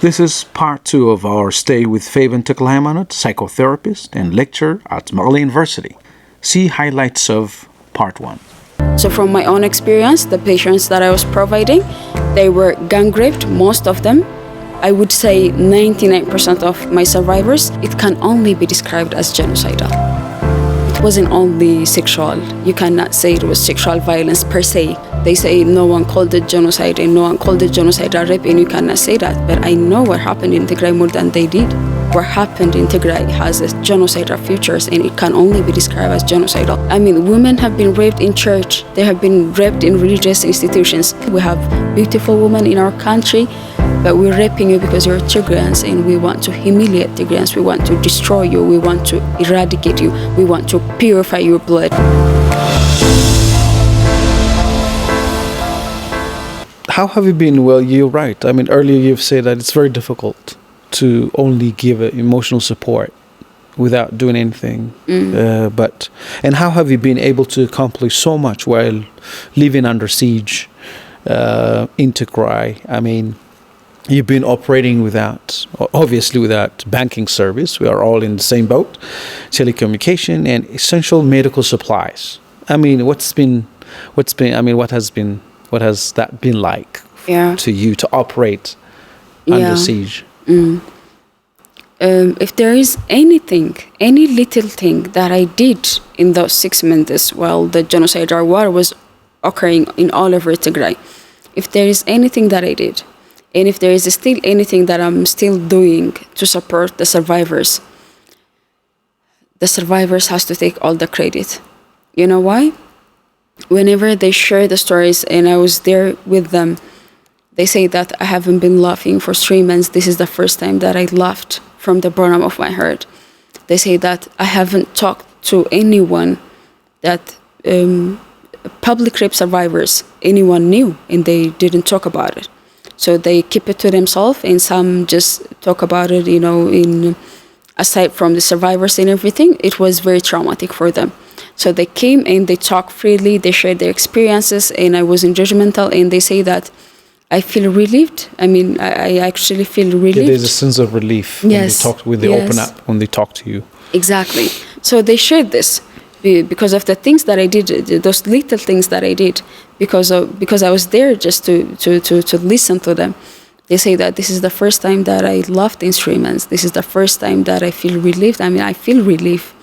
This is part 2 of our stay with Feven Teklehaimanot, psychotherapist and lecturer at Tigrai University. See highlights of part 1. So from my own experience, the patients that I was providing, they were gang raped, most of them. I would say 99% of my survivors, it can only be described as genocidal. It wasn't only sexual. You cannot say it was sexual violence per se. They say no one called it genocide and no one called it genocidal rape, and you cannot say that. But I know what happened in Tigray more than they did. What happened in Tigray has a genocidal features, and it can only be described as genocidal. I mean, women have been raped in church. They have been raped in religious institutions. We have beautiful women in our country, but we're raping you because you're Tigrayans, and we want to humiliate Tigrayans. We want to destroy you. We want to eradicate you. We want to purify your blood. How have you been? Well, you're right. I mean, earlier you've said that it's very difficult to only give emotional support without doing anything. And how have you been able to accomplish so much while living under siege in Tigray? I mean, you've been operating obviously without banking service. We are all in the same boat. Telecommunication and essential medical supplies. I mean, what has that been like to you to operate under siege? If there is anything, any little thing that I did in those 6 months while the genocidal war was occurring in all over Tigray, if there is anything that I did, and if there is still anything that I'm still doing to support the survivors has to take all the credit. You know why? Whenever they share the stories and I was there with them, they say that I haven't been laughing for 3 months. This is the first time that I laughed from the bottom of my heart. They say that I haven't talked to anyone that public rape survivors, anyone knew, and they didn't talk about it. So they keep it to themselves, and some just talk about it, aside from the survivors and everything. It was very traumatic for them. So they came and they talked freely, they shared their experiences, and I wasn't judgmental, and they say that I feel relieved. I mean, I actually feel relieved. Yeah, there's a sense of relief when they open up, when they talk to you. Exactly. So they shared this because of the things that I did, those little things that I did, because I was there just to listen to them. They say that this is the first time that I laughed in 3 months. This is the first time that I feel relieved. I mean, I feel relief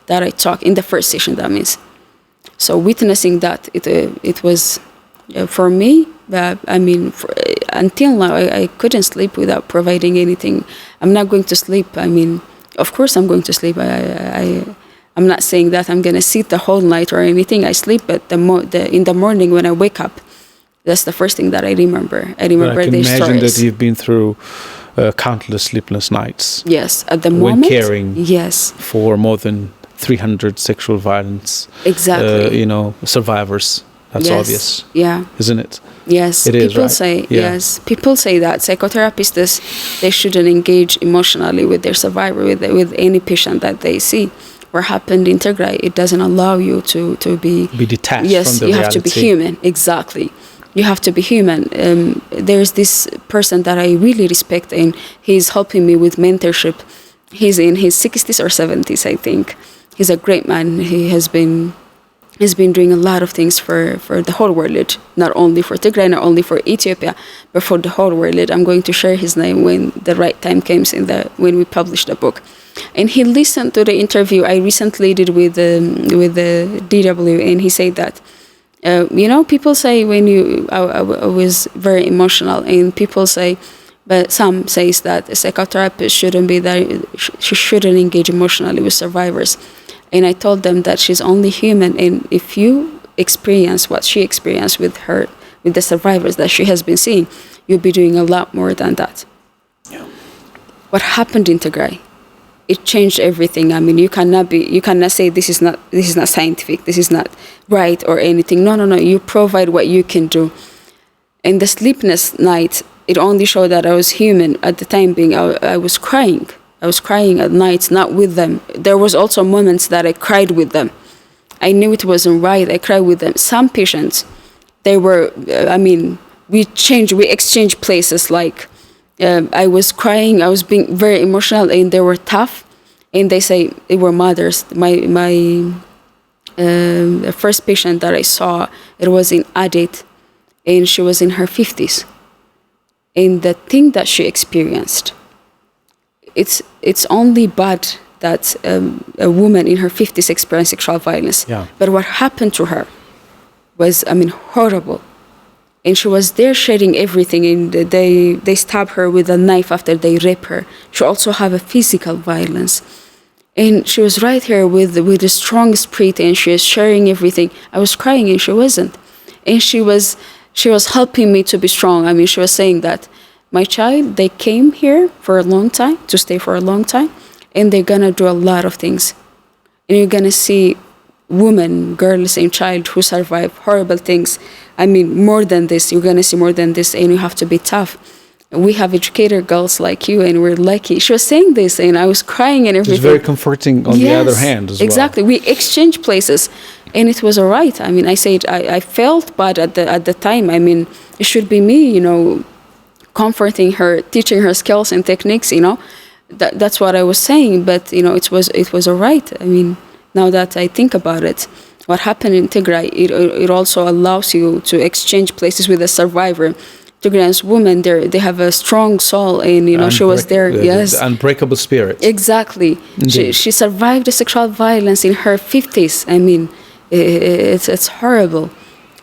that I talk in the first session, that means. So witnessing that, it was, for me, until now, I couldn't sleep without providing anything. I'm not going to sleep. I mean, of course I'm going to sleep. I'm not saying that I'm going to sit the whole night or anything. I sleep, but in the morning when I wake up, that's the first thing that I remember. I remember these stories. I can imagine that you've been through countless sleepless nights. Yes, at the moment. When caring for more than 300 sexual violence survivors. That's obvious. Yeah. Isn't it? Yes. It is, people right? say yes. People say that psychotherapists, they shouldn't engage emotionally with their survivor, with any patient that they see. What happened in Tigray, it doesn't allow you to be detached from the reality. Yes, you have to be human. Exactly. You have to be human. There's this person that I really respect, and he's helping me with mentorship. He's in his 60s or 70s, I think. He's a great man. He's been doing a lot of things for the whole world, not only for Tigray, not only for Ethiopia, but for the whole world. I'm going to share his name when the right time comes when we publish the book. And he listened to the interview I recently did with the DW, and he said that, people say I was very emotional, and people say, but some says that a psychotherapist shouldn't be there, she shouldn't engage emotionally with survivors. And I told them that she's only human, and if you experience what she experienced with the survivors that she has been seeing, you'll be doing a lot more than that. Yeah. What happened in Tigray? It changed everything. I mean, you cannot say this is not scientific, this is not right or anything. No. You provide what you can do. And the sleepless night, it only showed that I was human. At the time being, I was crying. I was crying at night, not with them. There was also moments that I cried with them. I knew it wasn't right. I cried with them. Some patients, they were, we exchanged places, like I was crying. I was being very emotional, and they were tough. And they say they were mothers. My the first patient that I saw, it was in Adit, and she was in her 50s. And the thing that she experienced, it's only bad that a woman in her 50s experienced sexual violence. Yeah. But what happened to her was, horrible. And she was there sharing everything, and they stab her with a knife after they rape her. She also have a physical violence. And she was right here with a strong spirit, and she was sharing everything. I was crying, and she wasn't. And she was helping me to be strong. She was saying that, my child, they came here for a long time, to stay for a long time, and they're gonna do a lot of things. And you're gonna see women, girls, and child who survive horrible things. More than this. You're gonna see more than this, and you have to be tough. We have educated girls like you, and we're lucky. She was saying this, and I was crying and everything. It's very comforting on the other hand as well. Exactly. We exchanged places, and it was all right. I said I felt bad at the time. It should be me, comforting her, teaching her skills and techniques. That's what I was saying. But it was all right. Now that I think about it, what happened in Tigray, it also allows you to exchange places with a survivor. Tigray's women, they have a strong soul, and she was there. Yes, the unbreakable spirit. Exactly. She survived the sexual violence in her 50s. It's horrible.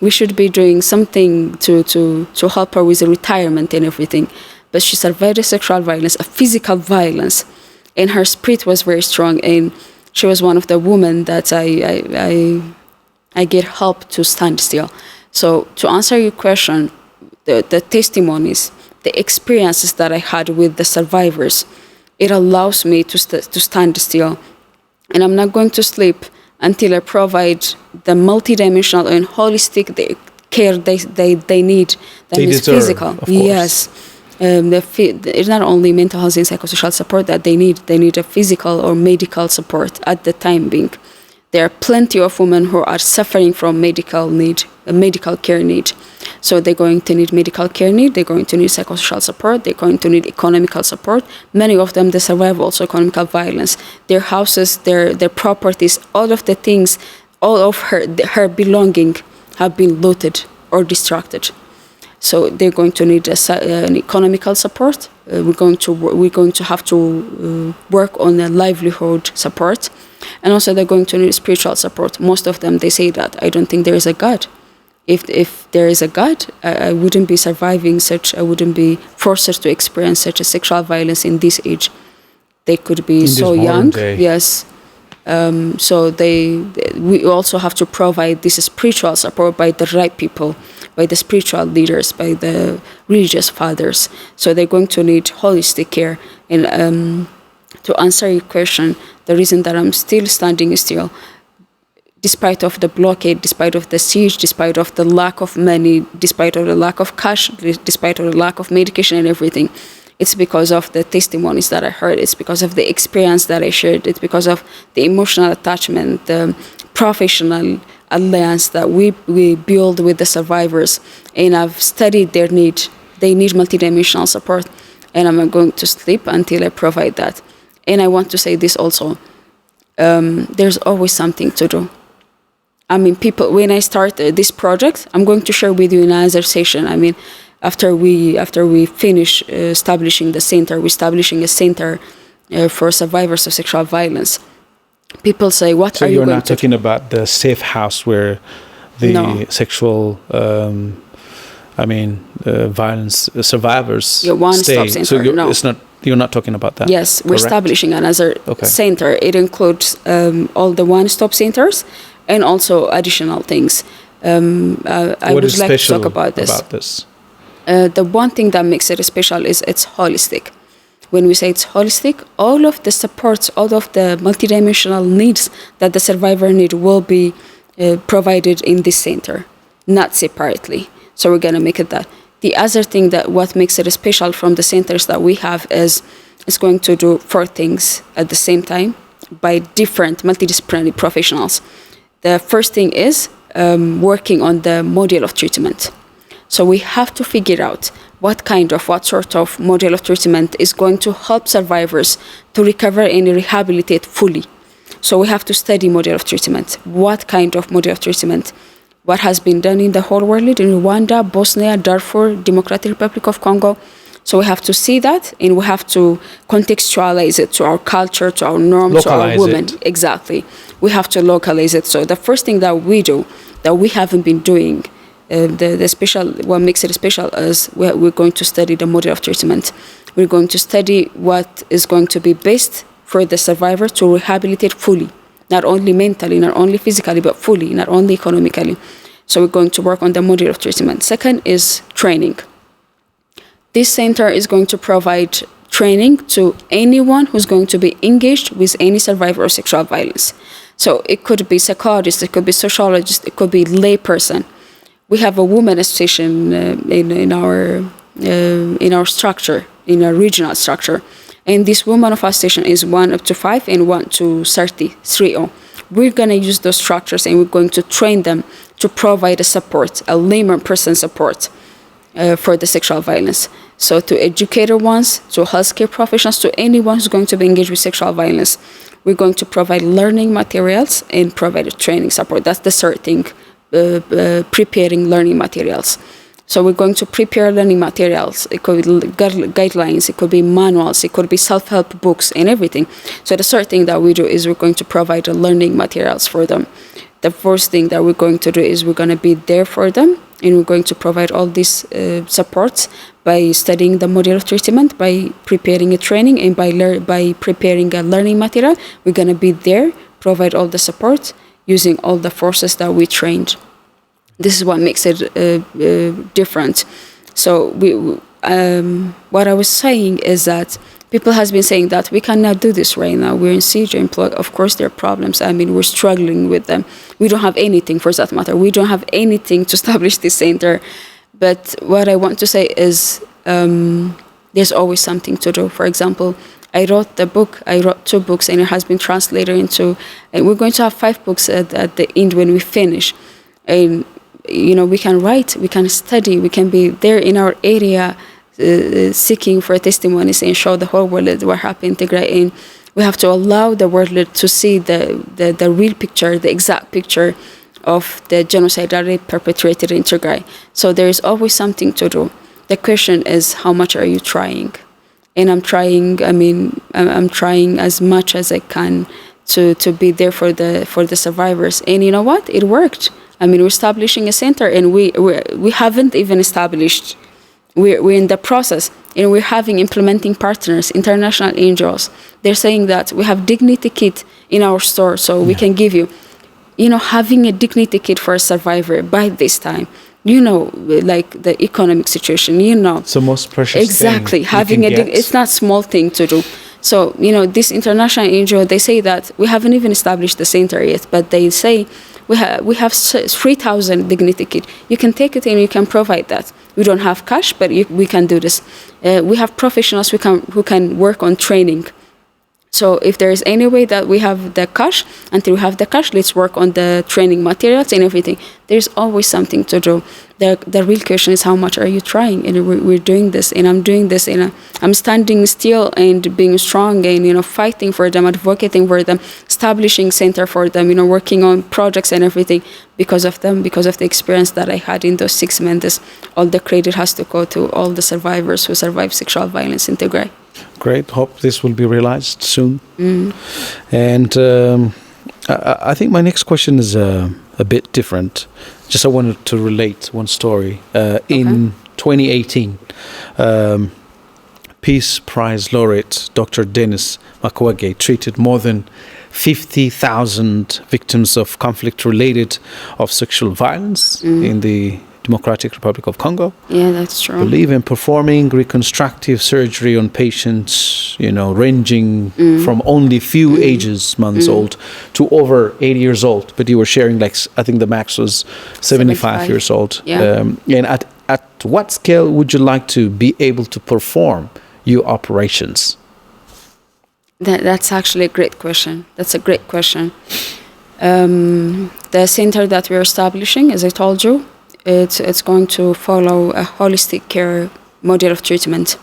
We should be doing something to help her with the retirement and everything. But she survived the sexual violence, a physical violence, and her spirit was very strong. And she was one of the women that I get help to stand still. So to answer your question, the testimonies, the experiences that I had with the survivors, it allows me to stand still. And I'm not going to sleep until I provide the multidimensional and holistic care they need. That they means deserve, physical. Of course. Yes. It's not only mental health and psychosocial support that they need a physical or medical support at the time being. There are plenty of women who are suffering from medical care need. So they're going to need medical care need, they're going to need psychosocial support, they're going to need economical support. Many of them, they survive also economical violence. Their houses, their properties, all of the things, all of her belonging have been looted or distracted. So they're going to need an economical support. We're going to have to work on a livelihood support, and also they're going to need spiritual support. Most of them, they say that I don't think there is a God. If there is a God, I wouldn't be surviving I wouldn't be forced to experience such a sexual violence in this age. They could be so young. Yes. So we also have to provide this spiritual support by the right people, by the spiritual leaders, by the religious fathers. So they're going to need holistic care. And to answer your question, the reason that I'm still standing still, despite of the blockade, despite of the siege, despite of the lack of money, despite of the lack of cash, despite of the lack of medication and everything, it's because of the testimonies that I heard. It's because of the experience that I shared. It's because of the emotional attachment, the professional alliance that we build with the survivors. And I've studied their need. They need multidimensional support. And I'm not going to sleep until I provide that. And I want to say this also. There's always something to do. People, when I start this project, I'm going to share with you in another session. After we finish establishing the center, we're establishing a center for survivors of sexual violence. People say, "What are you going to?" So you're not talking about the safe house where the sexual, violence survivors stay. One-stop center. So it's not. You're not talking about that. Yes, we're establishing another center. It includes all the one-stop centers and also additional things. I would like to talk about this. The one thing that makes it special is it's holistic. When we say it's holistic, all of the supports, all of the multidimensional needs that the survivor need will be provided in this center, not separately. So we're going to make it that. The other thing that what makes it special from the centers that we have is it's going to do 4 things at the same time by different multidisciplinary professionals. The first thing is working on the model of treatment. So we have to figure out what sort of model of treatment is going to help survivors to recover and rehabilitate fully. So we have to study model of treatment. What kind of model of treatment? What has been done in the whole world, in Rwanda, Bosnia, Darfur, Democratic Republic of Congo. So we have to see that, and we have to contextualize it to our culture, to our norms, to our women. Exactly. We have to localize it. So the first thing that we do, that we haven't been doing, the special, what makes it special is we're going to study the model of treatment. We're going to study what is going to be best for the survivor to rehabilitate fully, not only mentally, not only physically, but fully, not only economically. So we're going to work on the model of treatment. Second is training. This center is going to provide training to anyone who's going to be engaged with any survivor of sexual violence. So it could be psychologist, it could be sociologist, it could be lay person. We have a women association in our structure, in our regional structure. And this woman of association is 1 up to 5 and 1 to 30. We're going to use those structures and we're going to train them to provide a support, a layman person support for the sexual violence. So to educator ones, to healthcare professionals, to anyone who's going to be engaged with sexual violence, we're going to provide learning materials and provide training support. That's the third thing, preparing learning materials. So we're going to prepare learning materials. It could be guidelines, it could be manuals, it could be self-help books and everything. So the third thing that we do is we're going to provide the learning materials for them. The first thing that we're going to do is we're going to be there for them, and we're going to provide all these supports by studying the model of treatment, by preparing a training, and by preparing a learning material. We're going to be there, provide all the support, using all the forces that we trained. This is what makes it different. So what I was saying is that people has been saying that we cannot do this right now. We're in siege employed. Of course, there are problems. I mean, we're struggling with them. We don't have anything, for that matter. We don't have anything to establish this center. But what I want to say is there's always something to do. For example, I wrote 2 books, and it has been translated into, and we're going to have 5 books at the end when we finish. And we can write, we can study, we can be there in our area seeking for testimonies and show the whole world what happened in Tigray. And we have to allow the world to see the real picture, the exact picture of the genocide that they perpetrated in Tigray. So there is always something to do. The question is, how much are you trying? And I'm trying. I mean, I'm trying as much as I can to be there for the survivors. And you know what? It worked. I mean, we're establishing a center, and we haven't even established. We're in the process, and we're having implementing partners, international angels. They're saying that we have dignity kit in our store, so we can give you, having a dignity kit for a survivor by this time. Like the economic situation. It's the most precious exactly thing having it's not small thing to do. So this international angel, they say that we haven't even established the center yet, but they say we have 3,000 dignity kit. You can take it and you can provide that. We don't have cash, but we can do this. We have professionals who can work on training. So if there is any way that we have the cash, until we have the cash, let's work on the training materials and everything. There's always something to do. The real question is, how much are you trying? And we're doing this, and I'm doing this, and I'm standing still and being strong and, fighting for them, advocating for them, establishing center for them, working on projects and everything because of them, because of the experience that I had in those 6 months. All the credit has to go to all the survivors who survived sexual violence in Tigray. Great. Hope this will be realized soon. And I think my next question is a bit different. Just I wanted to relate one story. In 2018, Peace Prize laureate Dr. Denis Mukwege treated more than 50,000 victims of conflict-related of sexual violence in the Democratic Republic of Congo. Yeah, that's true. Believe in performing reconstructive surgery on patients, ranging from only few months old to over 80 years old. But you were sharing, I think the max was 75 years old. Yeah. And at what scale would you like to be able to perform your operations? That's actually a great question. That's a great question. The center that we're establishing, as I told you, it's going to follow a holistic care model of treatment.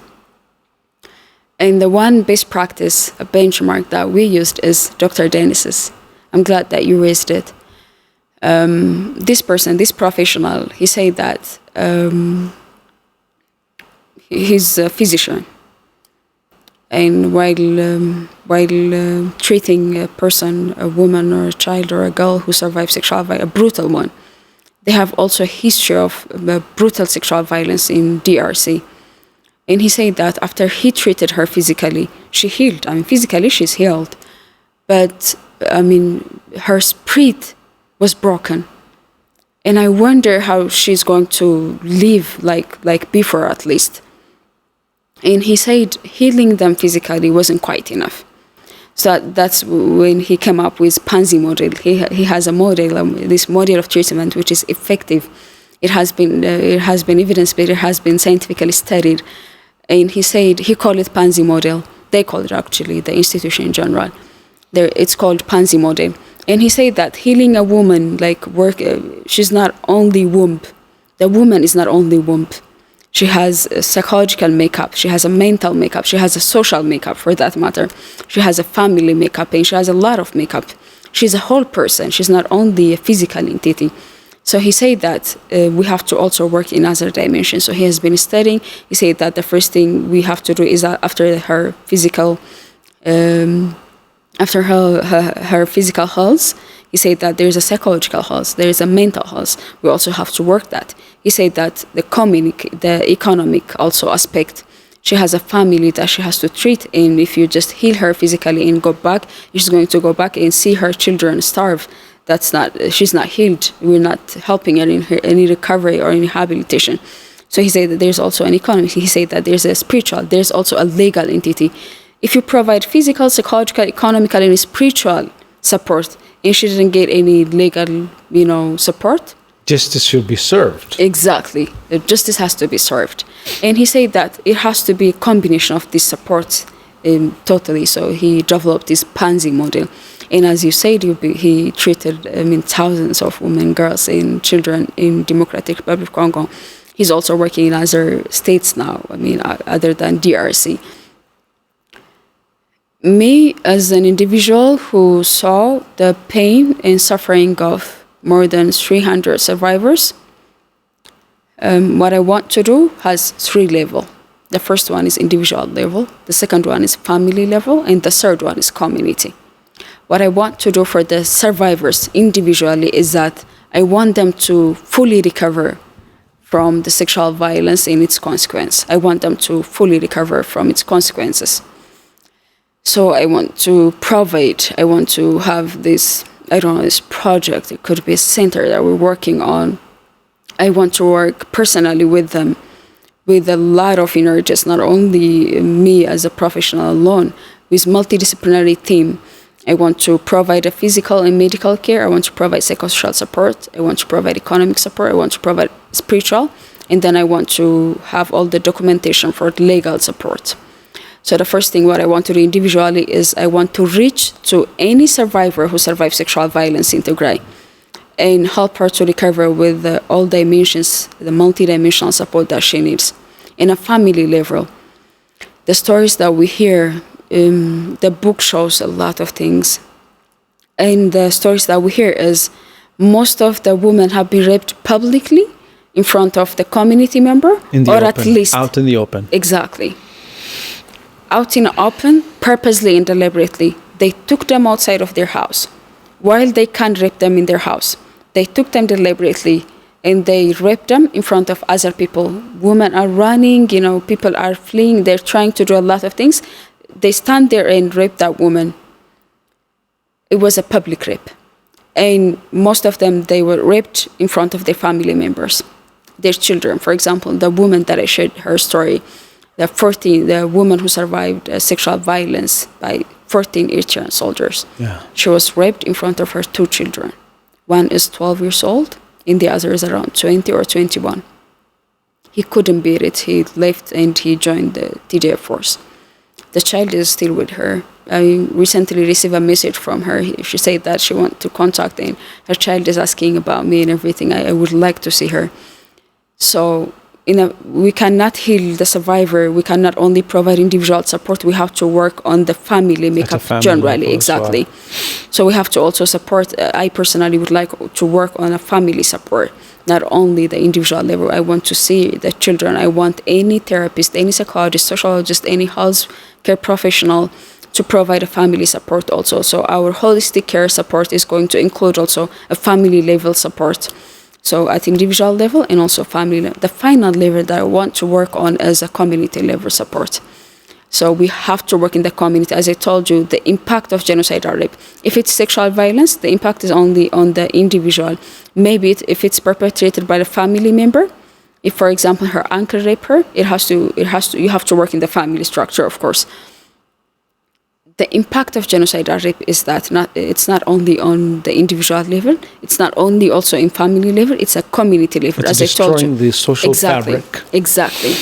And the one best practice, a benchmark that we used is Dr. Dennis's. I'm glad that you raised it. This person, this professional, he said that he's a physician. And while treating a person, a woman or a child or a girl who survived sexual violence, a brutal one, they have also a history of brutal sexual violence in DRC. And he said that after he treated her physically, she healed. I mean, physically she's healed. But, I mean, her spirit was broken. And I wonder how she's going to live like before, at least. And he said healing them physically wasn't quite enough. So that's when he came up with Pansy model. He has a model, this model of treatment, which is effective. It has been evidence-based, it has been scientifically studied. And he said, he called it Pansy model. They call it actually, the institution in general. It's called Pansy model. And he said that healing a woman, she's not only womb. The woman is not only womb. She has a psychological makeup. She has a mental makeup. She has a social makeup, for that matter. She has a family makeup, and she has a lot of makeup. She's a whole person. She's not only a physical entity. So he said that we have to also work in other dimensions. So he has been studying. He said that the first thing we have to do is that after her physical, her physical health, he said that there's a psychological health, there is a mental health. We also have to work that. He said that the economic also aspect. She has a family that she has to treat, and if you just heal her physically and go back, she's going to go back and see her children starve. She's not healed. We're not helping her in any recovery or any rehabilitation. So he said that there's also an economy. He said that there's a spiritual, there's also a legal entity. If you provide physical, psychological, economical, and spiritual support, and she didn't get any legal, support, justice should be served. Exactly. The justice has to be served. And he said that it has to be a combination of these supports totally. So he developed this Pansy model. And as you said, he treated thousands of women, girls, and children in Democratic Republic of Congo. He's also working in other states now, other than DRC. Me, as an individual who saw the pain and suffering of more than 300 survivors, what I want to do has 3 levels. The first one is individual level, the second one is family level, and the third one is community. What I want to do for the survivors individually is that I want them to fully recover from the sexual violence and its consequence. I want them to fully recover from its consequences. So I want to I want to have this project. It could be a center that we're working on. I want to work personally with them, with a lot of energies, not only me as a professional alone, with multidisciplinary team. I want to provide a physical and medical care. I want to provide psychosocial support. I want to provide economic support. I want to provide spiritual. And then I want to have all the documentation for legal support. So the first thing what I want to do individually is I want to reach to any survivor who survived sexual violence in Tigray and help her to recover with all dimensions, the multidimensional support that she needs. In a family level, the stories that we hear, the book shows a lot of things. And the stories that we hear is most of the women have been raped publicly in front of the community member, or at least out in the open. Exactly. Out in the open, purposely and deliberately. They took them outside of their house. While they can't rape them in their house, they took them deliberately and they raped them in front of other people. Women are running, people are fleeing, they're trying to do a lot of things. They stand there and rape that woman. It was a public rape. And most of them, they were raped in front of their family members, their children. For example, the woman that I shared her story, the woman who survived sexual violence by 14 Eritrean soldiers. Yeah. She was raped in front of her 2 children. One is 12 years old, and the other is around 20 or 21. He couldn't bear it. He left and he joined the TDF force. The child is still with her. I recently received a message from her. She said that she wants to contact and her child is asking about me and everything. I would like to see her. So we cannot heal the survivor. We cannot only provide individual support. We have to work on the family makeup generally. Exactly. So we have to also support. I personally would like to work on a family support, not only the individual level. I want to see the children. I want any therapist, any psychologist, sociologist, any health care professional to provide a family support also. So our holistic care support is going to include also a family level support. So at individual level and also family level. The final level that I want to work on is a community level support. So we have to work in the community. As I told you, the impact of genocide or rape. If it's sexual violence, the impact is only on the individual. Maybe if it's perpetrated by the family member, if, for example, her uncle raped her, you have to work in the family structure, of course. The impact of genocide or rape is that it's not only on the individual level, it's not only also in family level, it's a community level, it's as I told you. Destroying the social fabric. Exactly.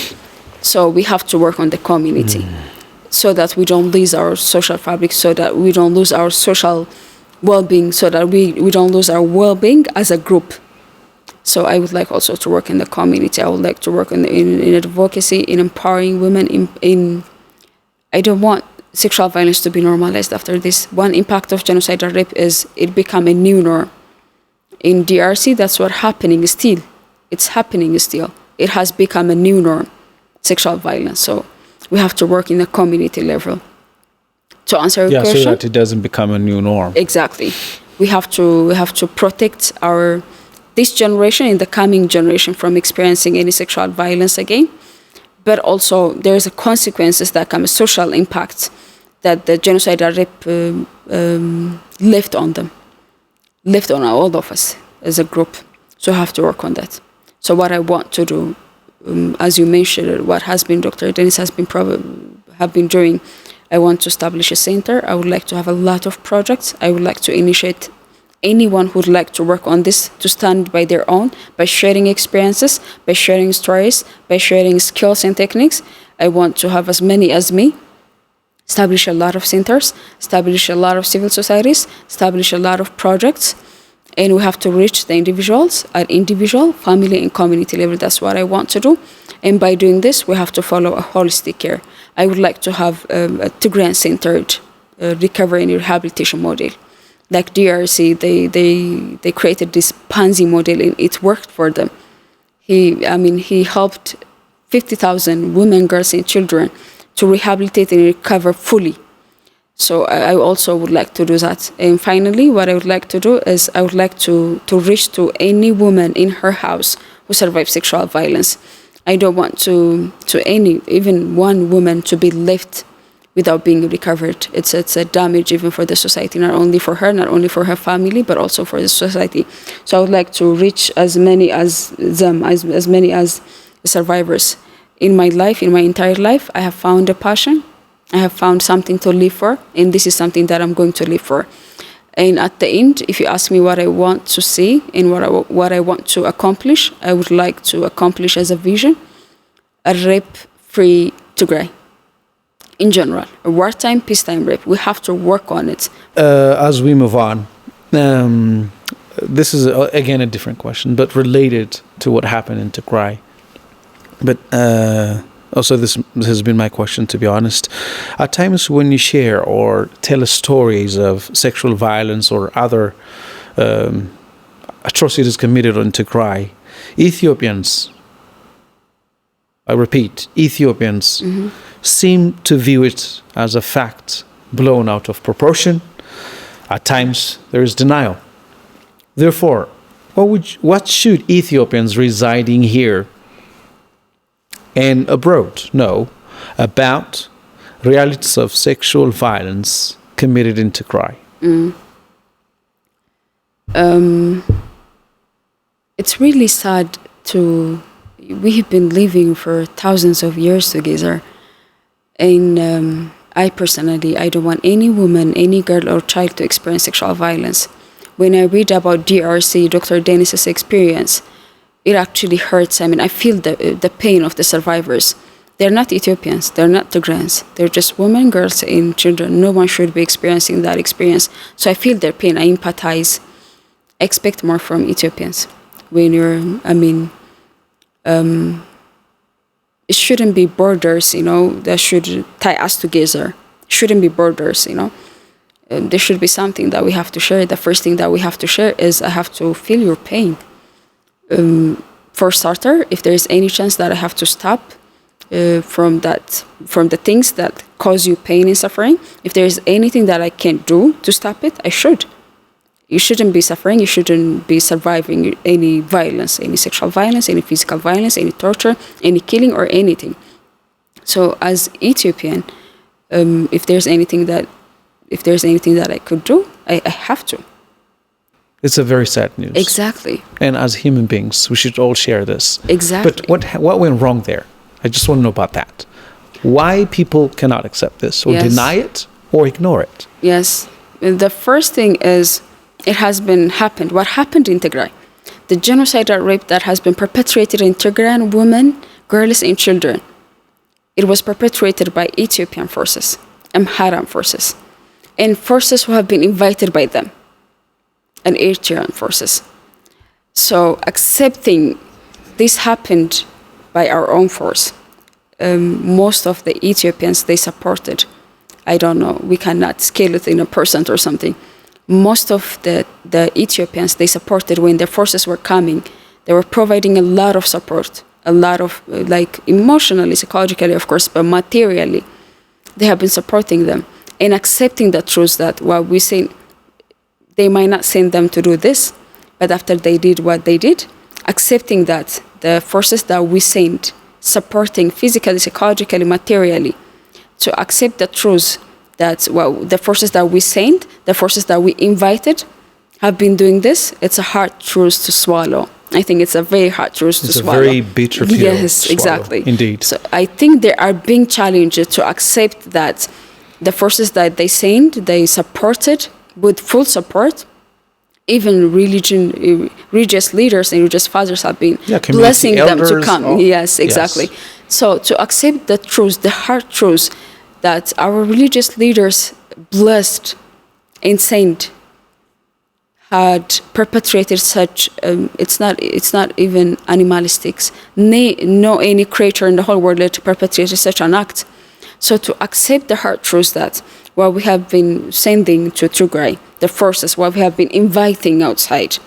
So we have to work on the community so that we don't lose our social fabric, so that we don't lose our social well-being, so that we don't lose our well-being as a group. So I would like also to work in the community. I would like to work in advocacy, in empowering women. I don't want sexual violence to be normalized after this. One impact of genocide or rape is it become a new norm. In DRC, that's what's happening still. It's happening still. It has become a new norm, sexual violence. So we have to work in the community level. To answer your question. So that it doesn't become a new norm. Exactly. We have to protect this generation and the coming generation from experiencing any sexual violence again. But also there's a consequences that come, a social impact that the genocide or rape left on them, left on all of us as a group. So I have to work on that. So what I want to do, as you mentioned, what has been Dr. Dennis have been doing, I want to establish a center. I would like to have a lot of projects. I would like to initiate anyone who would like to work on this to stand by their own, by sharing experiences, by sharing stories, by sharing skills and techniques. I want to have as many as me, establish a lot of centers, establish a lot of civil societies, establish a lot of projects, and we have to reach the individuals at individual, family, and community level. That's what I want to do. And by doing this, we have to follow a holistic care. I would like to have a Tigray-centered recovery and rehabilitation model. Like DRC, they created this Panzi model and it worked for them. He helped 50,000 women, girls, and children to rehabilitate and recover fully. So I also would like to do that. And finally, what I would like to do is I would like to reach to any woman in her house who survived sexual violence. I don't want even one woman to be left without being recovered. It's a damage even for the society, not only for her, not only for her family, but also for the society. So I would like to reach as many as them, as many as the survivors. In my life, in my entire life, I have found a passion. I have found something to live for, and this is something that I'm going to live for. And at the end, if you ask me what I want to see and what I want to accomplish, I would like to accomplish as a vision a rape-free Tigray. In general, a wartime, peacetime rape. We have to work on it. As we move on, this is again a different question, but related to what happened in Tigray. But also, this has been my question, to be honest. At times when you share or tell stories of sexual violence or other atrocities committed on Tigray, Ethiopians, I repeat, Ethiopians seem to view it as a fact blown out of proportion. At times, there is denial. Therefore, what should Ethiopians residing here and abroad know about realities of sexual violence committed in Tigray? It's really sad we have been living for thousands of years together. And I personally, I don't want any woman, any girl or child to experience sexual violence. When I read about DRC, Dr. Dennis's experience, it actually hurts. I feel the pain of the survivors. They're not Ethiopians, they're not Tigrayans. They're just women, girls, and children. No one should be experiencing that experience. So I feel their pain, I empathize. I expect more from Ethiopians. When you're, it shouldn't be borders, that should tie us together. Shouldn't be borders, there should be something that we have to share. The first thing that we have to share is I have to feel your pain. For starter, if there is any chance that I have to stop from the things that cause you pain and suffering, if there is anything that I can do to stop it, I should. You shouldn't be suffering. You shouldn't be surviving any violence, any sexual violence, any physical violence, any torture, any killing, or anything. So, as Ethiopian, if there's anything that I could do, I have to. It's a very sad news. Exactly. And as human beings, we should all share this. Exactly. But what went wrong there? I just want to know about that. Why people cannot accept this or deny it or ignore it? Yes. The first thing is it has been happened. What happened in Tigray? The genocidal rape that has been perpetrated in Tigrayan women, girls, and children. It was perpetrated by Ethiopian forces, Amhara forces, and forces who have been invited by them, and Eritrean forces. So accepting this happened by our own force. Most of the Ethiopians, they supported. I don't know, we cannot scale it in a percent or something. Most of the Ethiopians, they supported when their forces were coming. They were providing a lot of support, a lot of, like, emotionally, psychologically, of course, but materially. They have been supporting them and accepting the truth that what we say, they might not send them to do this, but after they did what they did, accepting that the forces that we sent, supporting physically, psychologically, materially, to accept the truth that the forces that we sent, the forces that we invited, have been doing this. It's a hard truth to swallow. I think it's a very hard truth to swallow. It's a very bitter pill. Yes, exactly. Indeed. So I think there are big challenges to accept that the forces that they sent, they supported with full support. Even religious leaders and religious fathers have been blessing them to come. Yes, exactly. Yes. So to accept the truth, the hard truth, that our religious leaders blessed and saint had perpetrated such, it's not even animalistic. No any creature in the whole world that perpetrated such an act. So to accept the hard truth that what we have been sending to Tigray, the forces, what we have been inviting outside,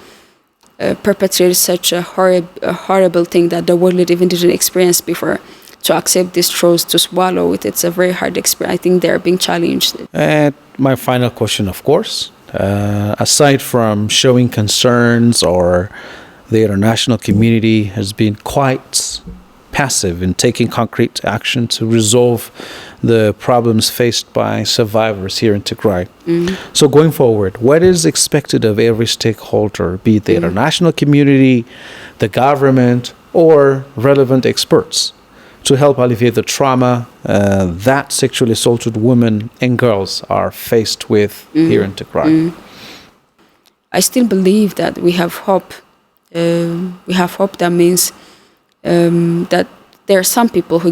perpetrated such a horrible thing that the world even didn't experience before. To accept this truth, to swallow it, it's a very hard experience. I think they're being challenged. And my final question, of course, aside from showing concerns, or the international community has been quite passive in taking concrete action to resolve the problems faced by survivors here in Tigray. So going forward, what is expected of every stakeholder, be it the international community, the government, or relevant experts, to help alleviate the trauma that sexually assaulted women and girls are faced with here in Tigray? I still believe that we have hope. We have hope. That means that there are some people who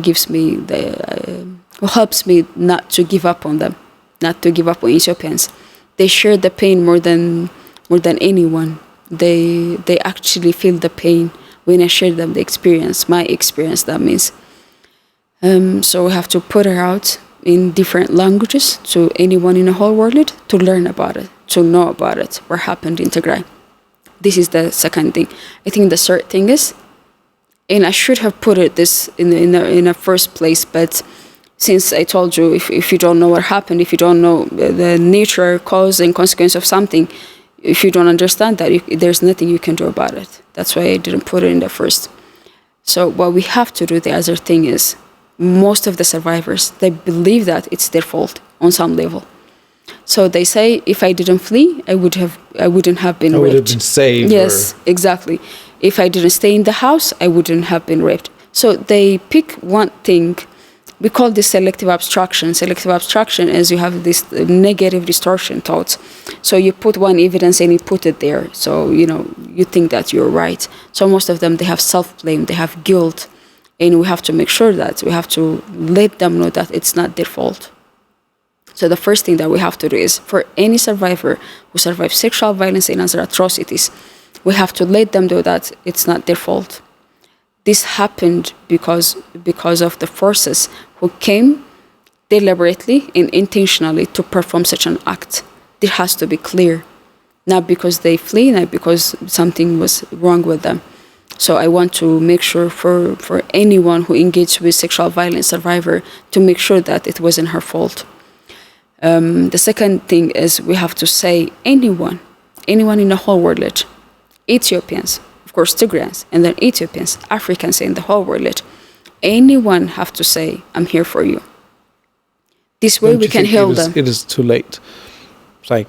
who helps me not to give up on them, not to give up on Ethiopians. They share the pain more than anyone. They actually feel the pain when I share them the experience, my experience. That means. So we have to put it out in different languages to anyone in the whole world to learn about it, to know about it, what happened in Tigray. This is the second thing. I think the third thing is, and I should have put it this in the first place, but since I told you, if you don't know what happened, if you don't know the nature, cause, and consequence of something, if you don't understand that, there's nothing you can do about it. That's why I didn't put it in the first. So what we have to do, the other thing is, most of the survivors, they believe that it's their fault on some level. So they say, if I didn't flee, I wouldn't have been raped. I would have been saved. Yes, exactly. If I didn't stay in the house, I wouldn't have been raped. So they pick one thing. We call this selective abstraction. Selective abstraction is you have this negative distortion thoughts. So you put one evidence and you put it there. So, you think that you're right. So most of them, they have self-blame, they have guilt. And we have to make sure that we have to let them know that it's not their fault. So the first thing that we have to do is, for any survivor who survived sexual violence and other atrocities, we have to let them know that it's not their fault. this happened because of the forces who came deliberately and intentionally to perform such an act. It has to be clear, not because they flee, not because something was wrong with them. So I want to make sure for anyone who engaged with sexual violence survivor to make sure that it wasn't her fault. The second thing is we have to say anyone in the whole world, Ethiopians, of course Tigrayans, and then Ethiopians, Africans in the whole world, anyone have to say, I'm here for you. This way we can heal them. It is too late. It's like,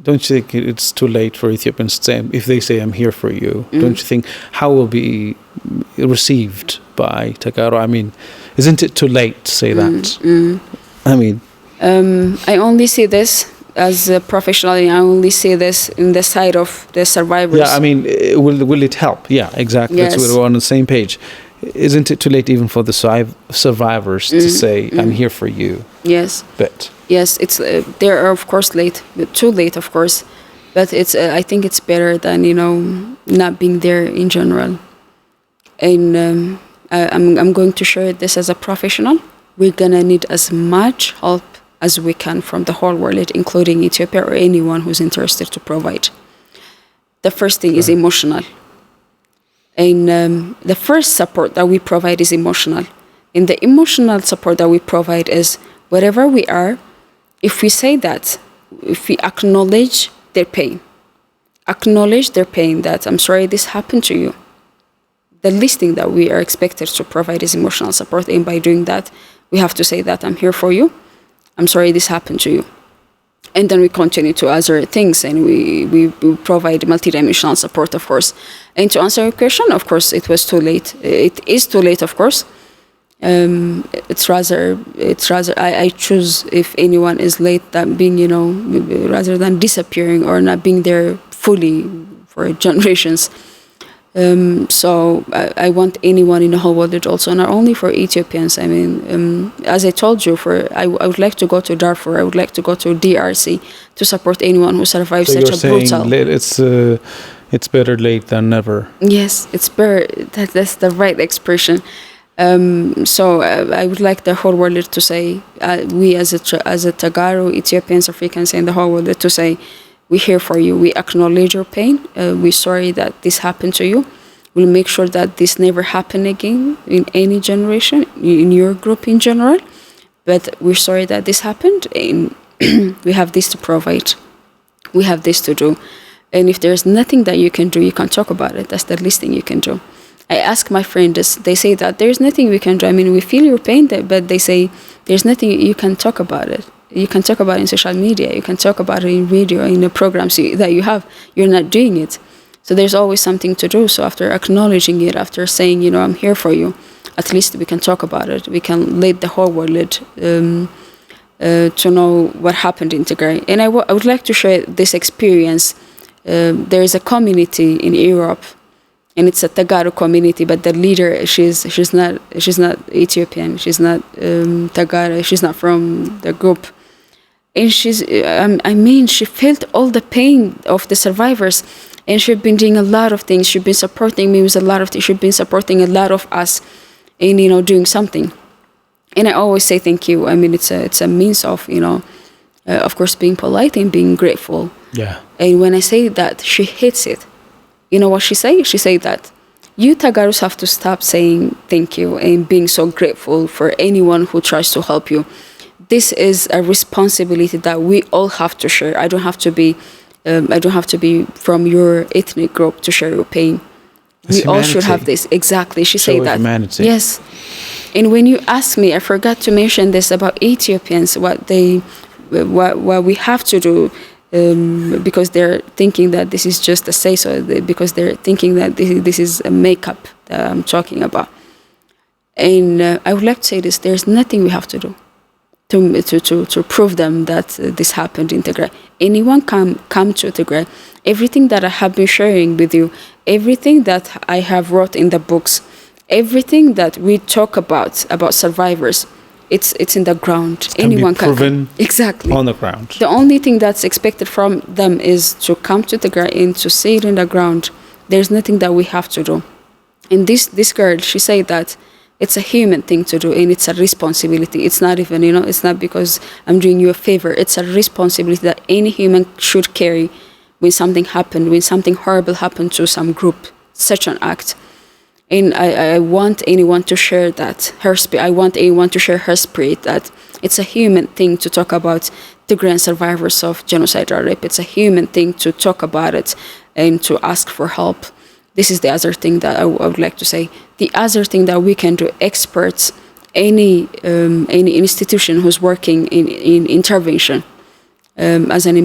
don't you think it's too late for Ethiopians to say, if they say, I'm here for you, don't you think, how will be received by Tagaro? I mean, isn't it too late to say that? I mean... I only see this as a professional, I only see this in the side of the survivors. Yeah, I mean, will it help? Yeah, exactly. Yes. That's what we're on the same page. Isn't it too late even for the survivors to say, I'm here for you? Yes. But... Yes, it's they are of course late, too late of course, but it's I think it's better than not being there in general. And I'm going to share this as a professional. We're gonna need as much help as we can from the whole world, including Ethiopia or anyone who's interested to provide. The first thing is emotional, and the first support that we provide is emotional. And the emotional support that we provide is wherever we are. If we say that, if we acknowledge their pain, that I'm sorry this happened to you, the least thing that we are expected to provide is emotional support. And by doing that, we have to say that I'm here for you, I'm sorry this happened to you. And then we continue to other things, and we provide multidimensional support, of course. And to answer your question, of course, it was too late. It is too late, of course. It's rather I choose, if anyone is late, than being rather than disappearing or not being there fully for generations. So I want anyone in the whole world, also not only for Ethiopians. I mean, as I told you, I would like to go to Darfur, I would like to go to DRC to support anyone who survives such a brutal. It's better late than never. Yes, it's better. That's the right expression. So I would like the whole world to say, we as a Tagaro, Ethiopians, Africans, and the whole world to say, we're here for you. We acknowledge your pain. We're sorry that this happened to you. We'll make sure that this never happen again in any generation, in your group in general. But we're sorry that this happened, and we have this to provide. We have this to do. And if there's nothing that you can do, you can talk about it. That's the least thing you can do. I ask my friends, they say that there's nothing we can do. I mean, we feel your pain, but they say there's nothing you can talk about it. You can talk about it in social media. You can talk about it in radio, in the programs that you have. You're not doing it. So there's always something to do. So after acknowledging it, after saying, I'm here for you, at least we can talk about it. We can let the whole world to know what happened in Tigray. And I would like to share this experience. There is a community in Europe, and it's a Tagaro community, but the leader, she's not Ethiopian, she's not Tagaro, she's not from the group. And she felt all the pain of the survivors, and she's been doing a lot of things. She's been supporting me with a lot of things. She's been supporting a lot of us in, doing something. And I always say thank you. I mean, it's a means of course, being polite and being grateful. Yeah. And when I say that, she hates it. You know what she say? She say that you Tagaros have to stop saying thank you and being so grateful for anyone who tries to help you. This is a responsibility that we all have to share. I don't have to be from your ethnic group to share your pain. We all should have this. Exactly. She say that. Humanity. Yes. And when you ask me, I forgot to mention this about Ethiopians, what we have to do. Because they're thinking that this is just a say-so, because they're thinking that this is a makeup that I'm talking about. And I would like to say this: there's nothing we have to do to prove them that this happened in Tigray. Anyone come to Tigray. Everything that I have been sharing with you, everything that I have wrote in the books, everything that we talk about survivors, it's in the ground. Anyone can proven exactly on the ground. The only thing that's expected from them is to come to Tigray and to see it in the ground. There's nothing that we have to do. And this girl, she said that it's a human thing to do and it's a responsibility. It's not even, it's not because I'm doing you a favor. It's a responsibility that any human should carry when something happened, when something horrible happened to some group, such an act. And I want anyone to share that, I want anyone to share her spirit, that it's a human thing to talk about Tigrayan survivors of genocidal rape. It's a human thing to talk about it and to ask for help. This is the other thing that I would like to say. The other thing that we can do, experts, any institution who's working in intervention, as an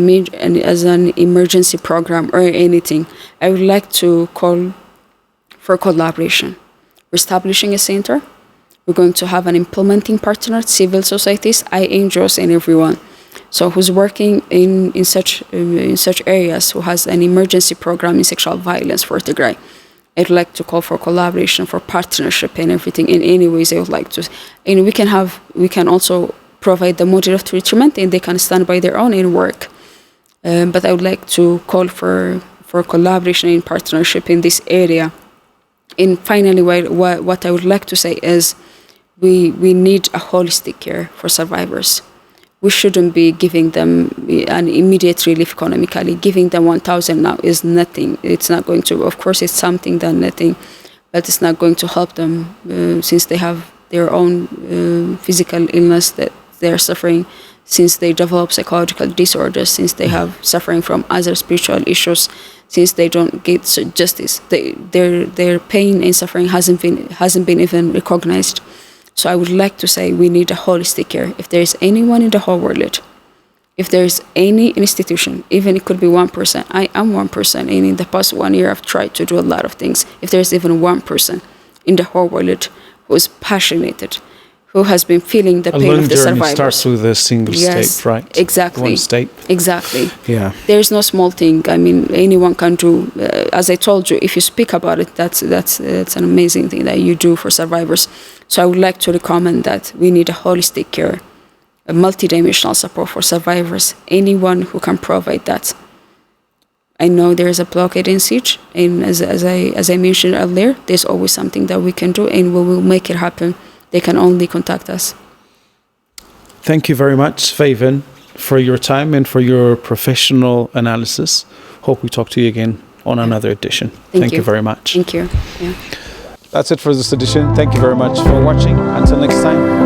emergency program or anything, I would like to call for collaboration. We're establishing a center. We're going to have an implementing partner, civil societies, NGOs, and everyone. So who's working in such areas, who has an emergency program in sexual violence for Tigray. I'd like to call for collaboration, for partnership and everything. In any ways I would like to. And we can also provide the model of treatment, and they can stand by their own and work. But I would like to call for collaboration and partnership in this area. And finally, what I would like to say is we need a holistic care for survivors. We shouldn't be giving them an immediate relief economically. Giving them 1,000 now is nothing. It's not going to, of course, it's something than nothing, but it's not going to help them since they have their own physical illness that they are suffering, since they develop psychological disorders, since they have suffering from other spiritual issues, since they don't get justice. Their pain and suffering hasn't been even recognized. So I would like to say we need a holistic care. If there is anyone in the whole world, if there is any institution, even it could be one person, I am one person, and in the past 1 year I've tried to do a lot of things. If there is even one person in the whole world who is passionate, who has been feeling the pain of the survivors. Starts with a single state, right? Exactly. One state. Exactly. Yeah. There's no small thing. I mean, anyone can do. As I told you, if you speak about it, that's an amazing thing that you do for survivors. So I would like to recommend that we need a holistic care, a multidimensional support for survivors. Anyone who can provide that. I know there is a blockade in siege, and as I mentioned earlier, there's always something that we can do, and we will make it happen. They can only contact us. Thank you very much, Feven, for your time and for your professional analysis. Hope we talk to you again on another edition. Thank you very much. Thank you. Yeah. That's it for this edition. Thank you very much for watching. Until next time.